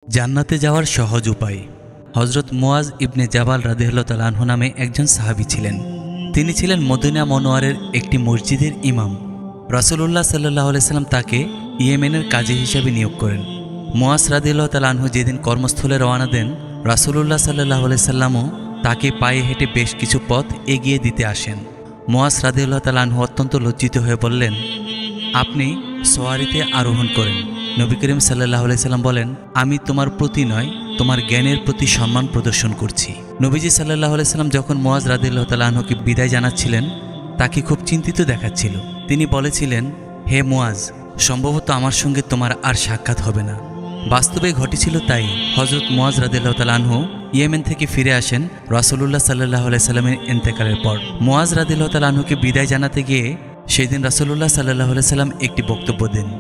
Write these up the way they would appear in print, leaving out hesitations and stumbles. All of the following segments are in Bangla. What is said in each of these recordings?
জান্নাতে যাওয়ার সহজ উপায়। হজরত মুয়াজ ইবনে জাবাল রাদিয়াল্লাহু তাআলা আনহু নামে একজন সাহাবী ছিলেন। তিনি ছিলেন মদিনা মনোয়ারের একটি মসজিদের ইমাম। রাসূলুল্লাহ সাল্লাল্লাহু আলাইহি সাল্লাম তাকে ইয়েমেনের কাজী হিসেবে নিয়োগ করেন। মুয়াজ রাদিয়াল্লাহু তাআলা আনহু যেদিন কর্মস্থলে রওনা দেন, রাসূলুল্লাহ সাল্লাল্লাহু আলাইহি সাল্লামও তাকে পায়ে হেঁটে বেশ কিছু পথ এগিয়ে দিতে আসেন। মুয়াজ রাদিয়াল্লাহু তাআলা আনহু অত্যন্ত লজ্জিত হয়ে বললেন, আপনি সওয়ারিতে আরোহণ করেন। নবী করিম সাল্লাল্লাহু আলাইহি সাল্লাম বলেন, আমি তোমার প্রতি নয়, তোমার জ্ঞানের প্রতি সম্মান প্রদর্শন করছি। নবীজি সাল্লাল্লাহু আলাইহি সাল্লাম যখন মুয়াজ রাদিয়াল্লাহু তাআলা আনহুকে বিদায় জানাচ্ছিলেন, তাকে খুব চিন্তিত দেখাচ্ছিল। তিনি বলেছিলেন, হে মুয়াজ, সম্ভবত আমার সঙ্গে তোমার আর সাক্ষাৎ হবে না। বাস্তবে ঘটেছিল তাই। হজরত মুয়াজ রাদিয়াল্লাহু তাআলা আনহু ইয়েমেন থেকে ফিরে আসেন রাসূলুল্লাহ সাল্লাল্লাহু আলাইহি সাল্লামের ইন্তেকালের পর। মুয়াজ রাদিয়াল্লাহু তাআলা আনহুকে বিদায় জানাতে গিয়ে সেদিন রাসূলুল্লাহ সাল্লাল্লাহু আলাইহি সাল্লাম একটি বক্তব্য দেন।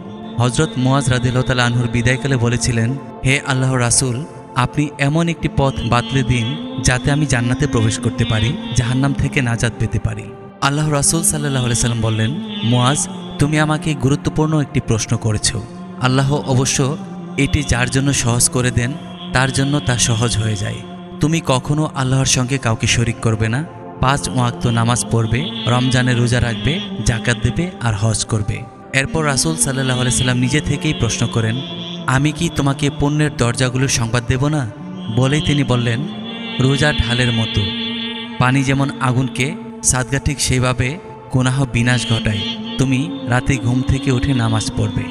হজরত মুয়াজ রাদিয়াল্লাহু তাআলা আনহুর বিদায়কালে বলেছিলেন, হে আল্লাহর রাসূল, আপনি এমন একটি পথ বাতলে দিন যাতে আমি জান্নাতে প্রবেশ করতে পারি, জাহান্নাম থেকে নাজাত পেতে পারি। আল্লাহর রাসূল সাল্লাল্লাহু আলাইহি সাল্লাম বললেন, মুয়াজ, তুমি আমাকে গুরুত্বপূর্ণ একটি প্রশ্ন করেছ। আল্লাহ অবশ্য এটি যার জন্য সহজ করে দেন, তার জন্য তা সহজ হয়ে যায়। তুমি কখনো আল্লাহর সঙ্গে কাউকে শরিক করবে না, 5 ওয়াক্ত নামাজ পড়বে, রমজানে রোজা রাখবে, যাকাত দেবে আর হজ করবে। এরপর রাসূল সাল্লাল্লাহু আলাইহি সাল্লাম নিজে থেকেই প্রশ্ন করেন, আমি কি তোমাকে পুণ্যের দরজাগুলোর সংবাদ দেব না? বলেই তিনি বললেন, রোজা ঢালের মতো, পানি যেমন আগুনকে সাদগা ঠিক সেইভাবে গুনাহ বিনাশ ঘটায়। তুমি রাতে ঘুম থেকে উঠে নামাজ পড়বে।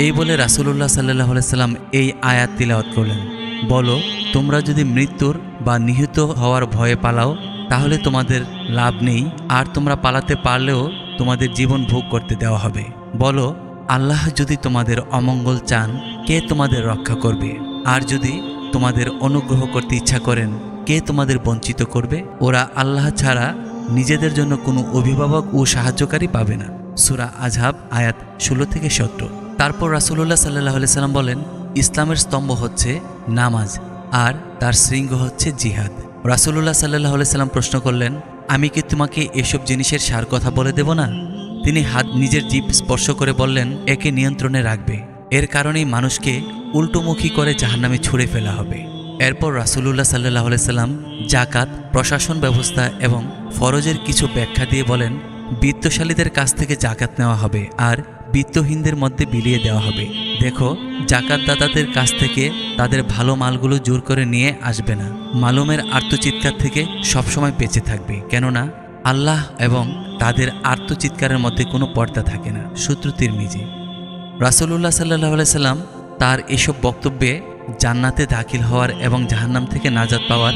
এই বলে রাসূলুল্লাহ সাল্লাল্লাহু আলাইহি সাল্লাম এই আয়াত তিলাওয়াত করলেন, বলো, তোমরা যদি মৃত্যুর বা নিহত হওয়ার ভয়ে পালাও তাহলে তোমাদের লাভ নেই, আর তোমরা পালাতে পারলেও তোমাদের জীবন ভোগ করতে দেওয়া হবে। বলো, আল্লাহ যদি তোমাদের অমঙ্গল চান, কে তোমাদের রক্ষা করবে? আর যদি তোমাদের অনুগ্রহ করতে ইচ্ছা করেন, কে তোমাদের বঞ্চিত করবে? ওরা আল্লাহ ছাড়া নিজেদের জন্য কোনো অভিভাবক ও সাহায্যকারী পাবে না। সূরা আযহাব আয়াত 16 থেকে 17। তারপর রাসূলুল্লাহ সাল্লাল্লাহু আলাইহি সাল্লাম বলেন, ইসলামের স্তম্ভ হচ্ছে নামাজ, আর তার শৃঙ্গ হচ্ছে জিহাদ। রাসূলুল্লাহ সাল্লাল্লাহু আলাইহি সাল্লাম প্রশ্ন করলেন, আমি কি তোমাকে এসব জিনিসের সার কথা বলে দেব না? তিনি নিজের জিভ স্পর্শ করে বললেন, একে নিয়ন্ত্রণে রাখবে, এর কারণেই মানুষকে উল্টোমুখী করে জাহান্নামে ছুঁড়ে ফেলা হবে। এরপর রাসূলুল্লাহ সাল্লাল্লাহু আলাইহি সাল্লাম জাকাত, প্রশাসন ব্যবস্থা এবং ফরজের কিছু ব্যাখ্যা দিয়ে বলেন, বিত্তশালীদের কাছ থেকে জাকাত নেওয়া হবে আর বিত্তহীনদের মধ্যে বিলিয়ে দেওয়া হবে। দেখো, জাকাতদাতাদের কাছ থেকে তাদের ভালো মালগুলো জোর করে নিয়ে আসবে না। মালুমের আর্তচিৎকার থেকে সবসময় বেঁচে থাকবে, কেননা আল্লাহ এবং তাদের আর্তচিৎকারের মধ্যে কোনো পর্দা থাকে না। সূত্র তিরমিজি। রাসূলুল্লাহ সাল্লাল্লাহু আলাইহি সাল্লাম তার এসব বক্তব্যে জান্নাতে দাখিল হওয়ার এবং জাহান্নাম থেকে নাজাত পাওয়ার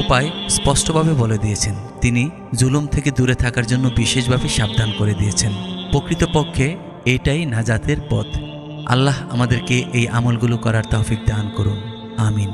উপায় স্পষ্টভাবে বলে দিয়েছেন। তিনি জুলুম থেকে দূরে থাকার জন্য বিশেষভাবে সাবধান করে দিয়েছেন। প্রকৃতপক্ষে এটাই নাজাতের পথ। আল্লাহ আমাদেরকে এই আমলগুলো করার তৌফিক দান করুন। আমিন।